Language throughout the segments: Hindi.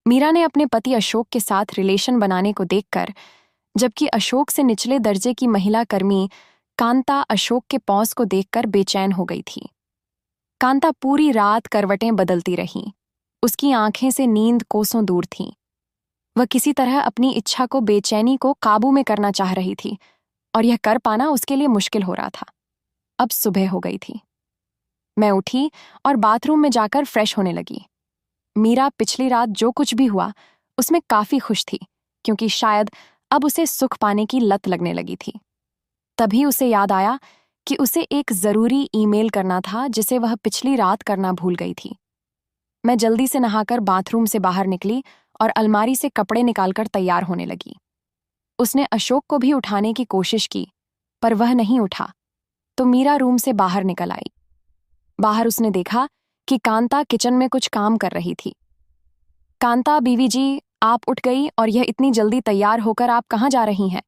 मीरा ने अपने पति अशोक के साथ रिलेशन बनाने को देखकर, जबकि अशोक से निचले दर्जे की महिला कर्मी कांता अशोक के पौंस को देखकर बेचैन हो गई थी। कांता पूरी रात करवटें बदलती रही। उसकी आंखें से नींद कोसों दूर थीं। वह किसी तरह अपनी इच्छा को, बेचैनी को काबू में करना चाह रही थी, और यह कर पाना उसके लिए मुश्किल हो रहा था। अब सुबह हो गई थी। मैं उठी और बाथरूम में जाकर फ्रेश होने लगी। मीरा पिछली रात जो कुछ भी हुआ उसमें काफी खुश थी, क्योंकि शायद अब उसे सुख पाने की लत लगने लगी थी। तभी उसे याद आया कि उसे एक जरूरी ईमेल करना था जिसे वह पिछली रात करना भूल गई थी। मैं जल्दी से नहाकर बाथरूम से बाहर निकली और अलमारी से कपड़े निकालकर तैयार होने लगी। उसने अशोक को भी उठाने की कोशिश की, पर वह नहीं उठा, तो मीरा रूम से बाहर निकल आई। बाहर उसने देखा कि कांता किचन में कुछ काम कर रही थी। कांता, बीवी जी, आप उठ गई और यह इतनी जल्दी तैयार होकर आप कहाँ जा रही हैं?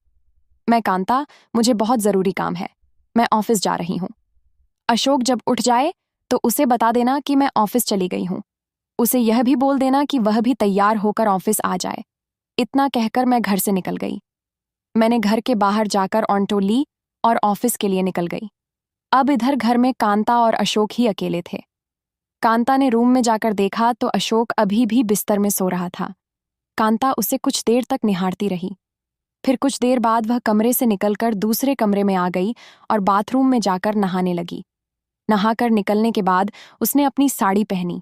मैं कांता, मुझे बहुत जरूरी काम है, मैं ऑफिस जा रही हूँ। अशोक जब उठ जाए तो उसे बता देना कि मैं ऑफिस चली गई हूँ। उसे यह भी बोल देना कि वह भी तैयार होकर ऑफिस आ जाए। इतना कहकर मैं घर से निकल गई। मैंने घर के बाहर जाकर ऑटो ली और ऑफिस के लिए निकल गई। अब इधर घर में कांता और अशोक ही अकेले थे। कांता ने रूम में जाकर देखा तो अशोक अभी भी बिस्तर में सो रहा था। कांता उसे कुछ देर तक निहारती रही। फिर कुछ देर बाद वह कमरे से निकलकर दूसरे कमरे में आ गई और बाथरूम में जाकर नहाने लगी। नहाकर निकलने के बाद उसने अपनी साड़ी पहनी,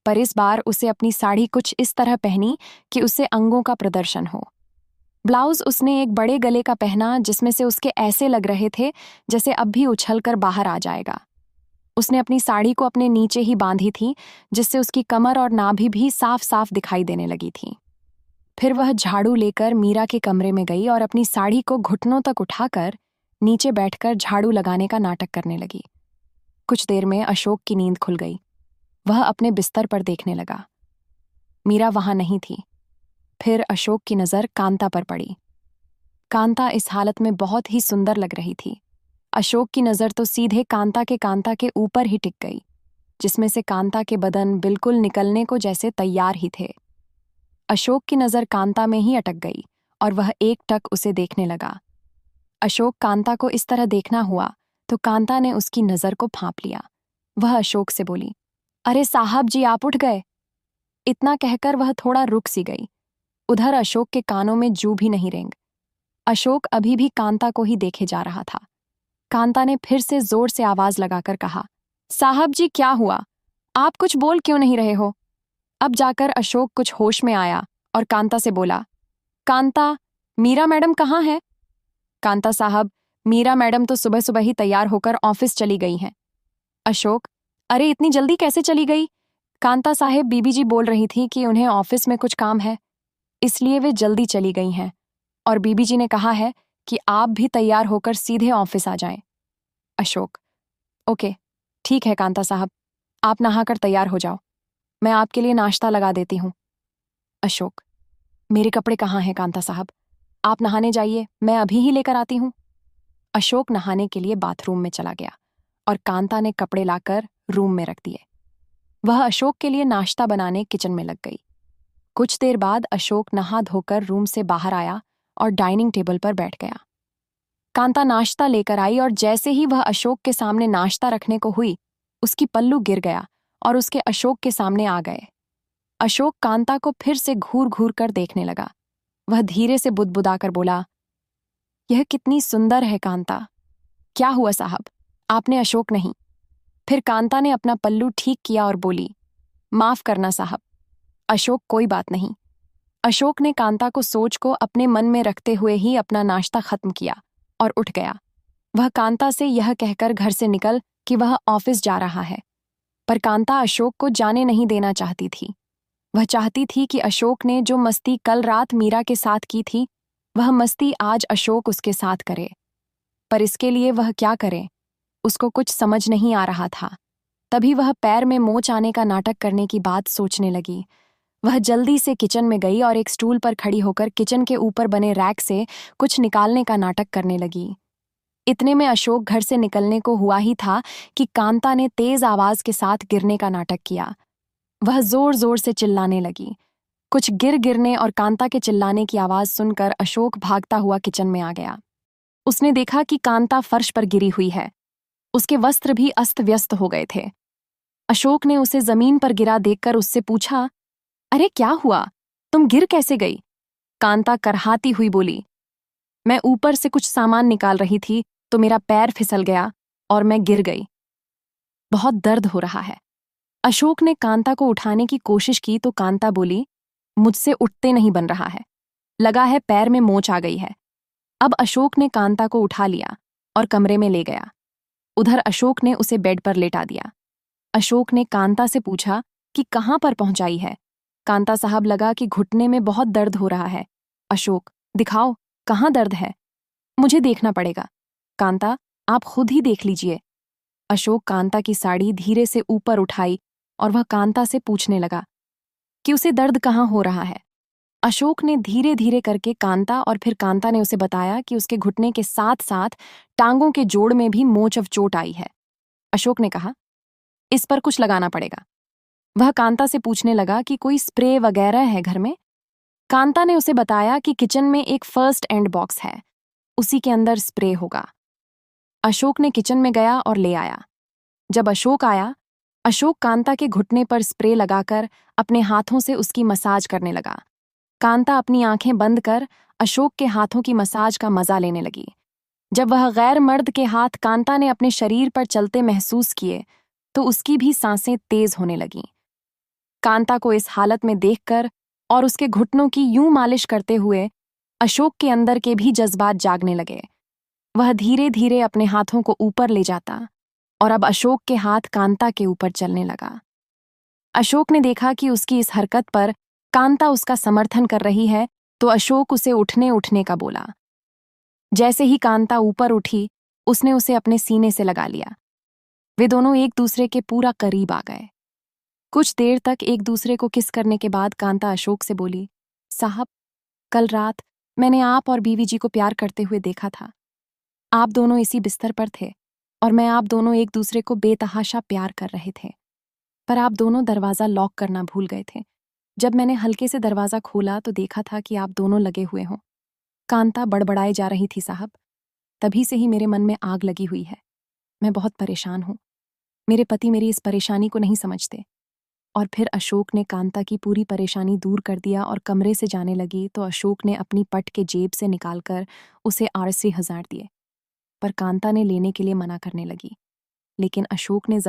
पर इस बार उसे अपनी साड़ी कुछ इस तरह पहनी कि उससे अंगों का प्रदर्शन हो। ब्लाउज उसने एक बड़े गले का पहना, जिसमें से उसके ऐसे लग रहे थे जैसे अब भी उछलकर बाहर आ जाएगा। उसने अपनी साड़ी को अपने नीचे ही बांधी थी, जिससे उसकी कमर और नाभि भी साफ साफ दिखाई देने लगी थी। फिर वह झाड़ू लेकर मीरा के कमरे में गई और अपनी साड़ी को घुटनों तक उठाकर नीचे बैठकर झाड़ू लगाने का नाटक करने लगी। कुछ देर में अशोक की नींद खुल गई। वह अपने बिस्तर पर देखने लगा। मीरा वहां नहीं थी। फिर अशोक की नजर कांता पर पड़ी। कांता इस हालत में बहुत ही सुंदर लग रही थी। अशोक की नजर तो सीधे कांता के ऊपर ही टिक गई, जिसमें से कांता के बदन बिल्कुल निकलने को जैसे तैयार ही थे। अशोक की नजर कांता में ही अटक गई और वह एकटक उसे देखने लगा। अशोक कांता को इस तरह देखना हुआ तो कांता ने उसकी नजर को भांप लिया। वह अशोक से बोली, अरे साहब जी, आप उठ गए। इतना कहकर वह थोड़ा रुक सी गई। उधर अशोक के कानों में जू भी नहीं रेंग। अशोक अभी भी कांता को ही देखे जा रहा था। कांता ने फिर से जोर से आवाज लगाकर कहा, साहब जी, क्या हुआ? आप कुछ बोल क्यों नहीं रहे हो? अब जाकर अशोक कुछ होश में आया और कांता से बोला, कांता, मीरा मैडम कहाँ है? कांता साहब, मीरा मैडम तो सुबह सुबह ही तैयार होकर ऑफिस चली गई हैं। अशोक, अरे इतनी जल्दी कैसे चली गई? कांता साहेब, बीबी जी बोल रही थी कि उन्हें ऑफिस में कुछ काम है, इसलिए वे जल्दी चली गई हैं, और बीबी जी ने कहा है कि आप भी तैयार होकर सीधे ऑफिस आ जाएं। अशोक, ओके, ठीक है कांता साहब, आप नहाकर तैयार हो जाओ, मैं आपके लिए नाश्ता लगा देती हूँ। अशोक, मेरे कपड़े कहाँ हैं कांता साहब? आप नहाने जाइए, मैं अभी ही लेकर आती हूँ। अशोक नहाने के लिए बाथरूम में चला गया और कांता ने कपड़े लाकर रूम में रख दिए। वह अशोक के लिए नाश्ता बनाने किचन में लग गई। कुछ देर बाद अशोक नहा धोकर रूम से बाहर आया और डाइनिंग टेबल पर बैठ गया। कांता नाश्ता लेकर आई और जैसे ही वह अशोक के सामने नाश्ता रखने को हुई, उसकी पल्लू गिर गया और उसके अशोक के सामने आ गए। अशोक कांता को फिर से घूर घूर कर देखने लगा। वह धीरे से बुदबुदाकर बोला, यह कितनी सुंदर है कांता। क्या हुआ साहब, आपने अशोक नहीं? फिर कांता ने अपना पल्लू ठीक किया और बोली, माफ करना साहब। अशोक, कोई बात नहीं। अशोक ने कांता को सोच को अपने मन में रखते हुए ही अपना नाश्ता खत्म किया और उठ गया। वह कांता से यह कहकर घर से निकल कि वह ऑफिस जा रहा है, पर कांता अशोक को जाने नहीं देना चाहती थी। वह चाहती थी कि अशोक ने जो मस्ती कल रात मीरा के साथ की थी, वह मस्ती आज अशोक उसके साथ करे। पर इसके लिए वह क्या करे, उसको कुछ समझ नहीं आ रहा था। तभी वह पैर में मोच आने का नाटक करने की बात सोचने लगी। वह जल्दी से किचन में गई और एक स्टूल पर खड़ी होकर किचन के ऊपर बने रैक से कुछ निकालने का नाटक करने लगी। इतने में अशोक घर से निकलने को हुआ ही था कि कांता ने तेज आवाज के साथ गिरने का नाटक किया। वह जोर जोर से चिल्लाने लगी, कुछ गिरने और कांता के चिल्लाने की आवाज सुनकर अशोक भागता हुआ किचन में आ गया। उसने देखा कि कांता फर्श पर गिरी हुई है। उसके वस्त्र भी अस्त व्यस्त हो गए थे। अशोक ने उसे जमीन पर गिरा देखकर उससे पूछा, अरे क्या हुआ, तुम गिर कैसे गई? कांता करहाती हुई बोली, मैं ऊपर से कुछ सामान निकाल रही थी तो मेरा पैर फिसल गया और मैं गिर गई। बहुत दर्द हो रहा है। अशोक ने कांता को उठाने की कोशिश की तो कांता बोली, मुझसे उठते नहीं बन रहा है, लगा है पैर में मोच आ गई है। अब अशोक ने कांता को उठा लिया और कमरे में ले गया। उधर अशोक ने उसे बेड पर लेटा दिया। अशोक ने कांता से पूछा कि कहाँ पर पहुंचाई है। कांता साहब लगा कि घुटने में बहुत दर्द हो रहा है। अशोक, दिखाओ कहाँ दर्द है। मुझे देखना पड़ेगा। कांता, आप खुद ही देख लीजिए। अशोक कांता की साड़ी धीरे से ऊपर उठाई और वह कांता से पूछने लगा कि उसे दर्द कहाँ हो रहा है। अशोक ने धीरे धीरे करके कांता और फिर कांता ने उसे बताया कि उसके घुटने के साथ साथ टांगों के जोड़ में भी मोच ऑफ चोट आई है। अशोक ने कहा, इस पर कुछ लगाना पड़ेगा। वह कांता से पूछने लगा कि कोई स्प्रे वगैरह है घर में। कांता ने उसे बताया कि किचन में एक फर्स्ट एड बॉक्स है, उसी के अंदर स्प्रे होगा। अशोक ने किचन में गया और ले आया। जब अशोक आया, अशोक कांता के घुटने पर स्प्रे लगाकर अपने हाथों से उसकी मसाज करने लगा। कांता अपनी आंखें बंद कर अशोक के हाथों की मसाज का मजा लेने लगी। जब वह गैर मर्द के हाथ कांता ने अपने शरीर पर चलते महसूस किए तो उसकी भी सांसें तेज होने लगीं। कांता को इस हालत में देखकर और उसके घुटनों की यूं मालिश करते हुए अशोक के अंदर के भी जज्बात जागने लगे। वह धीरे धीरे अपने हाथों को ऊपर ले जाता और अब अशोक के हाथ कांता के ऊपर चलने लगा। अशोक ने देखा कि उसकी इस हरकत पर कांता उसका समर्थन कर रही है तो अशोक उसे उठने का बोला। जैसे ही कांता ऊपर उठी, उसने उसे अपने सीने से लगा लिया। वे दोनों एक दूसरे के पूरा करीब आ गए। कुछ देर तक एक दूसरे को किस करने के बाद कांता अशोक से बोली, साहब, कल रात मैंने आप और बीवी जी को प्यार करते हुए देखा था। आप दोनों इसी बिस्तर पर थे और मैं आप दोनों एक दूसरे को बेतहाशा प्यार कर रहे थे, पर आप दोनों दरवाज़ा लॉक करना भूल गए थे। जब मैंने हल्के से दरवाज़ा खोला तो देखा था कि आप दोनों लगे हुए हों। कांता बड़बड़ाए जा रही थी, साहब, तभी से ही मेरे मन में आग लगी हुई है। मैं बहुत परेशान हूँ। मेरे पति मेरी इस परेशानी को नहीं समझते। और फिर अशोक ने कांता की पूरी परेशानी दूर कर दिया और कमरे से जाने लगी तो अशोक ने अपनी पट के जेब से निकालकर उसे 80,000 दिए, पर कांता ने लेने के लिए मना करने लगी। लेकिन अशोक ने